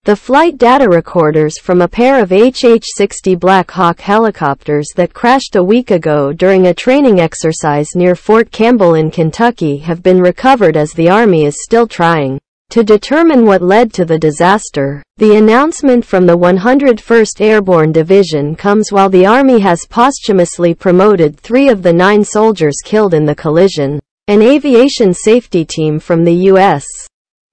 The flight data recorders from a pair of HH-60 Black Hawk helicopters that crashed a week ago during a training exercise near Fort Campbell in Kentucky have been recovered as the Army is still trying to determine what led to the disaster. The announcement from the 101st Airborne Division comes while the Army has posthumously promoted 3 of the 9 soldiers killed in the collision. An aviation safety team from the U.S.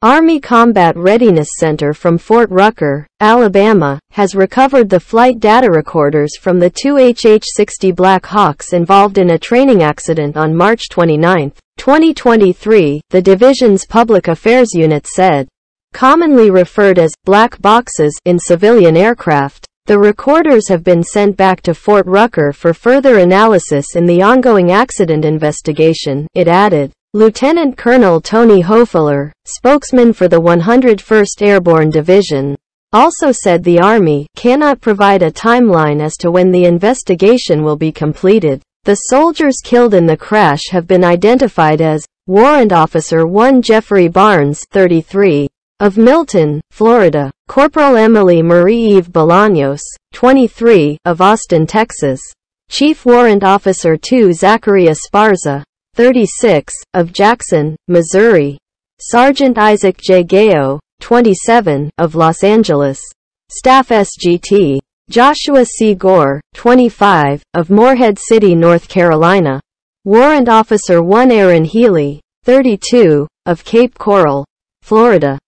Army Combat Readiness Center from Fort Rucker, Alabama, has recovered the flight data recorders from the 2 HH-60 Black Hawks involved in a training accident on March 29, 2023, the division's Public Affairs Unit said. Commonly referred as black boxes in civilian aircraft, the recorders have been sent back to Fort Rucker for further analysis in the ongoing accident investigation, it added. Lieutenant Colonel Tony Hofeller, spokesman for the 101st Airborne Division, also said the Army cannot provide a timeline as to when the investigation will be completed. The soldiers killed in the crash have been identified as Warrant Officer 1 Jeffrey Barnes, 33, of Milton, Florida, Corporal Emily Marie-Eve Bolaños, 23, of Austin, Texas, Chief Warrant Officer 2 Zachary Esparza, 36, of Jackson, Missouri, Sergeant Isaac J. Gao, 27, of Los Angeles, Staff SGT, Joshua C. Gore, 25, of Morehead City, North Carolina, Warrant Officer 1 Aaron Healy, 32, of Cape Coral, Florida,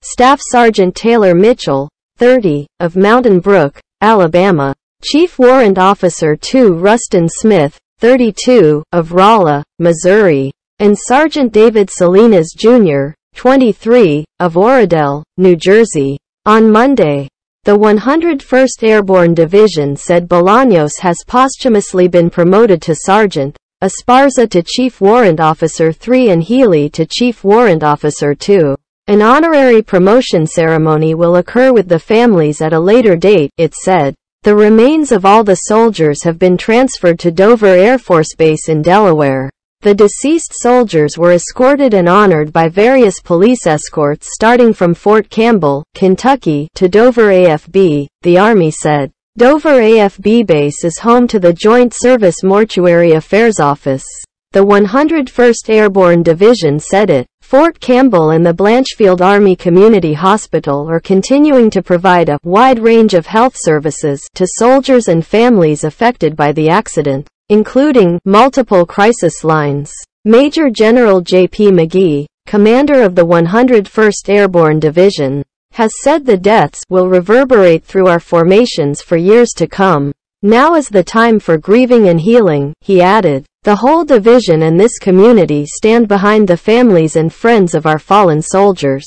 Staff Sergeant Taylor Mitchell, 30, of Mountain Brook, Alabama, Chief Warrant Officer 2 Rustin Smith, 32, of Rolla, Missouri, and Sergeant David Salinas Jr., 23, of Oradell, New Jersey. On Monday, the 101st Airborne Division said Bolaños has posthumously been promoted to Sergeant, Esparza to Chief Warrant Officer 3 and Healy to Chief Warrant Officer 2. An honorary promotion ceremony will occur with the families at a later date, it said. The remains of all the soldiers have been transferred to Dover Air Force Base in Delaware. The deceased soldiers were escorted and honored by various police escorts starting from Fort Campbell, Kentucky, to Dover AFB, the Army said. Dover AFB Base is home to the Joint Service Mortuary Affairs Office. The 101st Airborne Division said it. Fort Campbell and the Blanchfield Army Community Hospital are continuing to provide a wide range of health services to soldiers and families affected by the accident, including multiple crisis lines. Major General J.P. McGee, commander of the 101st Airborne Division, has said the deaths will reverberate through our formations for years to come. Now is the time for grieving and healing, he added. The whole division and this community stand behind the families and friends of our fallen soldiers.